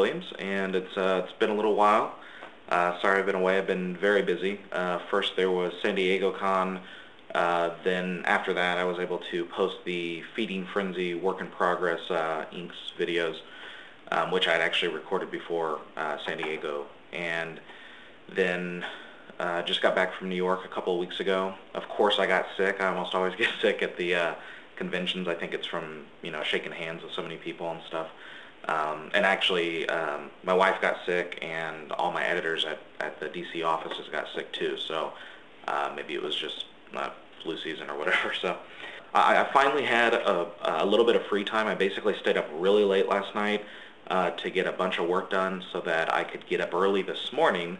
Williams, and it's been a little while. Sorry I've been away. I've been very busy. First there was San Diego Con. Then after that I was able to post the Feeding Frenzy Work in Progress inks videos, which I'd actually recorded before San Diego. And then just got back from New York a couple of weeks ago. Of course I got sick. I almost always get sick at the conventions. I think it's from, shaking hands with so many people and stuff. And actually, my wife got sick, and all my editors at the DC offices got sick too, so maybe it was just flu season or whatever. So I finally had a little bit of free time. I basically stayed up really late last night to get a bunch of work done so that I could get up early this morning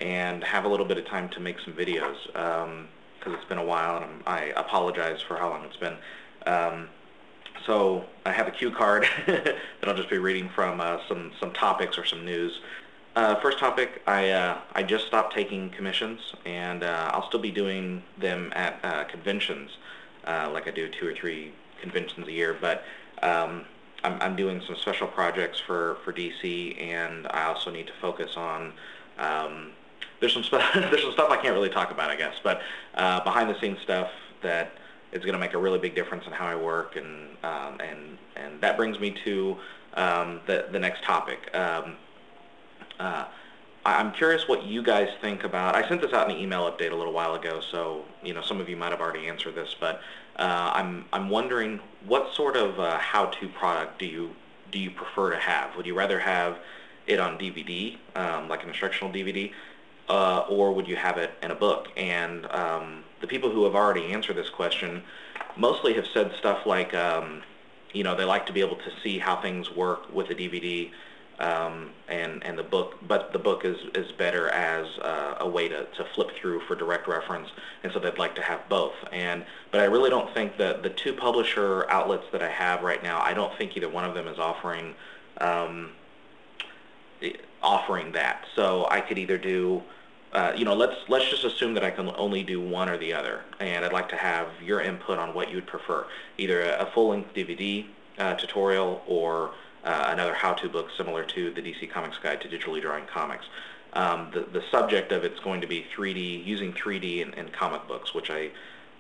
and have a little bit of time to make some videos, because it's been a while, and I apologize for how long it's been. So I have a cue card that I'll just be reading from some topics or some news. First topic, I just stopped taking commissions, and I'll still be doing them at conventions, like I do 2 or 3 conventions a year, but I'm doing some special projects for DC, and I also need to focus on there's some stuff I can't really talk about, I guess, but behind the scenes stuff that is going to make a really big difference in how I work, and that brings me to the next topic. I'm curious what you guys think about. I sent this out in an email update a little while ago, so some of you might have already answered this, but I'm wondering what sort of how-to product do you prefer to have? Would you rather have it on DVD, like an instructional DVD, or would you have it in a book? And the people who have already answered this question mostly have said stuff like, they like to be able to see how things work with the DVD and the book, but the book is better as a way to flip through for direct reference, and so they'd like to have both. But I really don't think that the 2 publisher outlets that I have right now, I don't think either one of them is offering that. So I could either do let's just assume that I can only do one or the other, and I'd like to have your input on what you would prefer, either a full-length DVD tutorial or another how-to book similar to the DC Comics Guide to Digitally Drawing Comics. The subject of it's going to be using 3D in comic books, which a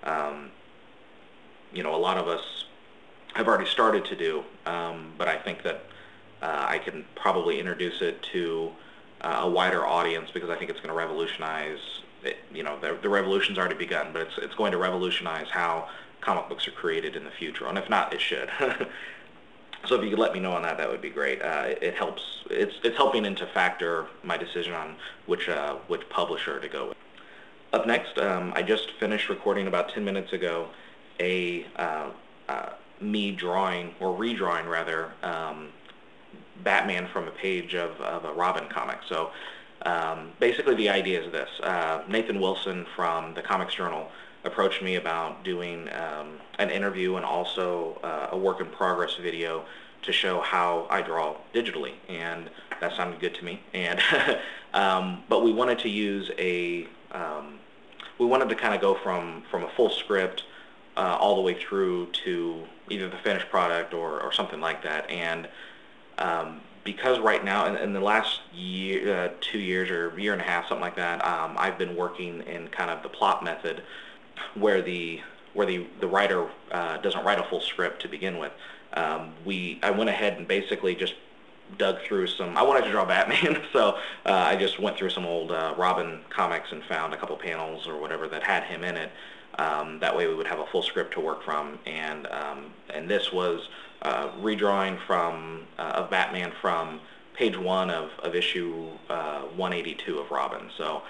lot of us have already started to do, but I think that I can probably introduce it to a wider audience, because I think it's going to revolutionize it. The revolution's already begun, but it's going to revolutionize how comic books are created in the future, and if not, it should. So if you could let me know on that, that would be great. It helps. It's helping to factor my decision on which publisher to go with. Up next, I just finished recording about 10 minutes ago me drawing, or redrawing rather, Batman from a page of a Robin comic. So basically the idea is this. Nathan Wilson from the Comics Journal approached me about doing an interview and also a work in progress video to show how I draw digitally, and that sounded good to me. And but we wanted to use we wanted to kind of go from a full script all the way through to either the finished product or something like that. And because right now, in the last year, 2 years or year and a half, something like that, I've been working in kind of the plot method, where the writer doesn't write a full script to begin with. I went ahead and basically just dug through I wanted to draw Batman, so I just went through some old Robin comics and found a couple panels or whatever that had him in it. That way we would have a full script to work from, and this was redrawing of Batman from page 1 of issue 182 of Robin. So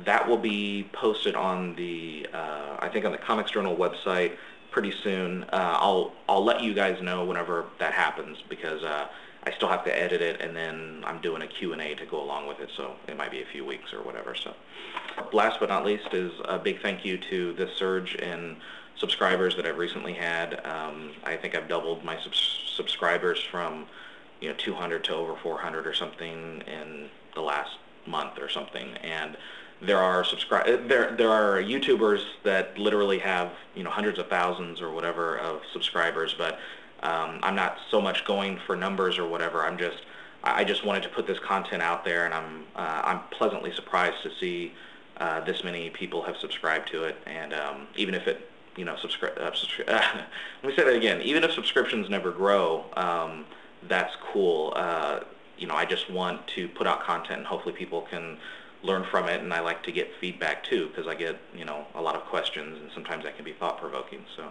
that will be posted on I think on the Comics Journal website pretty soon. I'll let you guys know whenever that happens, because I still have to edit it, and then I'm doing a Q&A to go along with it, so it might be a few weeks or whatever. So last but not least is a big thank you to the surge in subscribers that I've recently had. I think I've doubled my subscribers from 200 to over 400 or something in the last month or something. And there are YouTubers that literally have hundreds of thousands or whatever of subscribers, but I'm not so much going for numbers or whatever. I'm just I just wanted to put this content out there, and I'm pleasantly surprised to see this many people have subscribed to it. And even if it, you know, let me say that again. Even if subscriptions never grow, that's cool. You know, I just want to put out content, and hopefully people can learn from it. And I like to get feedback too, because I get, you know, a lot of questions, and sometimes that can be thought-provoking. So,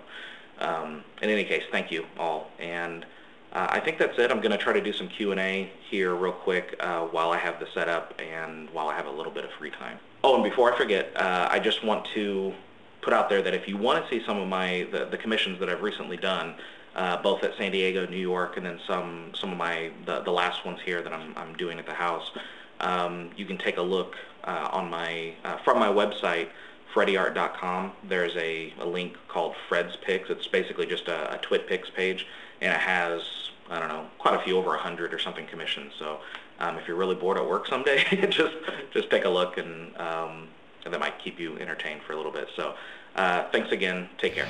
in any case, thank you all. And I think that's it. I'm going to try to do some Q&A here real quick while I have the setup and while I have a little bit of free time. Oh, and before I forget, I just want to put out there that if you want to see some of the commissions that I've recently done, both at San Diego, New York, and then some of the last ones here that I'm doing at the house, you can take a look on from my website, freddyart.com. There's a link called Fred's Picks. It's basically just a Twit Picks page, and it has, I don't know, quite a few, over 100 or something commissions. So if you're really bored at work someday, just take a look, and that might keep you entertained for a little bit. So thanks again. Take care.